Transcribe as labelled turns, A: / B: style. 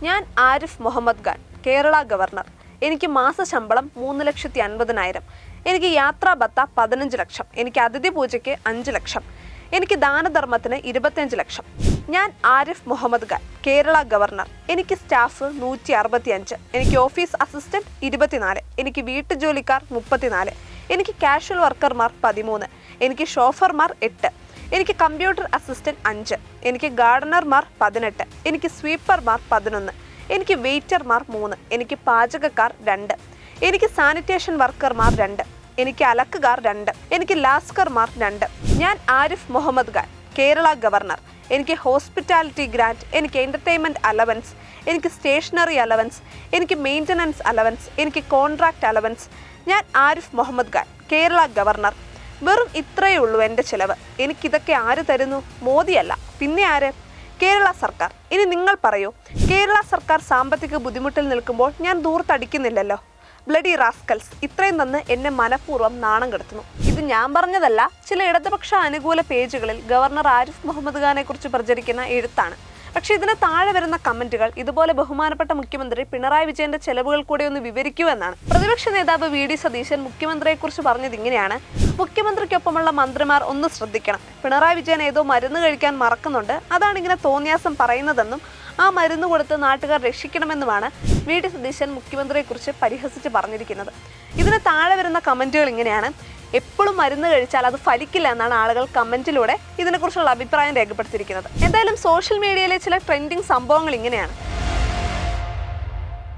A: ഞാൻ ആരിഫ് മുഹമ്മദ് ഖാൻ, കേരള ഗവർണർ. എനിക്ക് മാസശമ്പളം 3,50,000. എനിക്ക് യാത്രാ ഭത്ത 15 ലക്ഷം. എനിക്ക് അതിഥി പൂജയ്ക്ക് 5 ലക്ഷം. എനിക്ക് ദാനധർമ്മത്തിന് 25 ലക്ഷം. ഞാൻ ആരിഫ് മുഹമ്മദ് ഖാൻ, കേരള ഗവർണർ. എനിക്ക് സ്റ്റാഫ് 165. എനിക്ക് ഓഫീസ് അസിസ്റ്റന്റ് 24. എനിക്ക് വീട്ടുജോലിക്കാർ 34. എനിക്ക് കാഷ്വൽ വർക്കർമാർ 13. എനിക്ക് ഷോഫർമാർ 8. എനിക്ക് കമ്പ്യൂട്ടർ അസിസ്റ്റന്റ് 5. എനിക്ക് ഗാർഡനർമാർ 18. എനിക്ക് സ്വീപ്പർമാർ 11. എനിക്ക് വെയിറ്റർമാർ 3. എനിക്ക് പാചകക്കാർ 2. എനിക്ക് സാനിറ്റേഷൻ വർക്കർമാർ 2. എനിക്ക് അലക്കുകാർ 2. എനിക്ക് ലാസ്കർമാർ 2. ഞാൻ ആരിഫ് മുഹമ്മദ് ഖാൻ, കേരള ഗവർണർ. എനിക്ക് ഹോസ്പിറ്റാലിറ്റി ഗ്രാൻറ്റ്, എനിക്ക് എൻ്റർടൈൻമെൻറ്റ് അലവൻസ്, എനിക്ക് സ്റ്റേഷനറി അലവൻസ്, എനിക്ക് മെയിൻ്റനൻസ് അലവൻസ്, എനിക്ക് കോൺട്രാക്റ്റ് അലവൻസ്. ഞാൻ ആരിഫ് മുഹമ്മദ് ഖാൻ, കേരള ഗവർണർ. വെറും ഇത്രയേ ഉള്ളൂ എൻ്റെ ചിലവ്. എനിക്കിതൊക്കെ ആര് തരുന്നു? മോദിയല്ല, പിന്നെ ആര്? കേരള സർക്കാർ. ഇനി നിങ്ങൾ പറയൂ, കേരള സർക്കാർ സാമ്പത്തിക ബുദ്ധിമുട്ടിൽ നിൽക്കുമ്പോൾ ഞാൻ ദൂർത്തടിക്കുന്നില്ലല്ലോ. ബ്ലഡി റാസ്കൽസ്, ഇത്രയും തന്ന് എന്നെ മനഃപൂർവ്വം നാണം കെടുത്തുന്നു. ഇത് ഞാൻ പറഞ്ഞതല്ല, ചില ഇടതുപക്ഷ അനുകൂല പേജുകളിൽ ഗവർണർ ആരിഫ് മുഹമ്മദ് ഖാനെ കുറിച്ച് പ്രചരിക്കുന്ന എഴുത്താണ്. പക്ഷേ ഇതിന് താഴെ വരുന്ന കമന്റുകൾ ഇതുപോലെ ബഹുമാനപ്പെട്ട മുഖ്യമന്ത്രി പിണറായി വിജയന്റെ ചെലവുകൾ കൂടെ ഒന്ന് വിവരിക്കൂ എന്നാണ്. പ്രതിപക്ഷ നേതാവ് വി.ഡി. സതീശൻ മുഖ്യമന്ത്രിയെക്കുറിച്ച് പറഞ്ഞത് ഇങ്ങനെയാണ്: മുഖ്യമന്ത്രിക്കൊപ്പമുള്ള മന്ത്രിമാർ ഒന്ന് ശ്രദ്ധിക്കണം. പിണറായി വിജയൻ ഏതോ മരുന്ന് കഴിക്കാൻ മറക്കുന്നുണ്ട്, അതാണ് ഇങ്ങനെ തോന്നിയാസം പറയുന്നതെന്നും ആ മരുന്ന് കൊടുത്ത് നാട്ടുകാർ രക്ഷിക്കണമെന്നുമാണ് വി.ഡി. സതീശൻ മുഖ്യമന്ത്രിയെക്കുറിച്ച് പരിഹസിച്ച് പറഞ്ഞിരിക്കുന്നത്. ഇതിന് താഴെ വരുന്ന കമന്റുകൾ ഇങ്ങനെയാണ്: എപ്പോഴും മരുന്ന് കഴിച്ചാൽ അത് ഫലിക്കില്ല എന്നാണ് ആളുകൾ കമന്റിലൂടെ ഇതിനെക്കുറിച്ചുള്ള അഭിപ്രായം രേഖപ്പെടുത്തിയിരിക്കുന്നത്. എന്തായാലും സോഷ്യൽ മീഡിയയിലെ ചില ട്രെൻഡിങ് സംഭവങ്ങൾ ഇങ്ങനെയാണ്.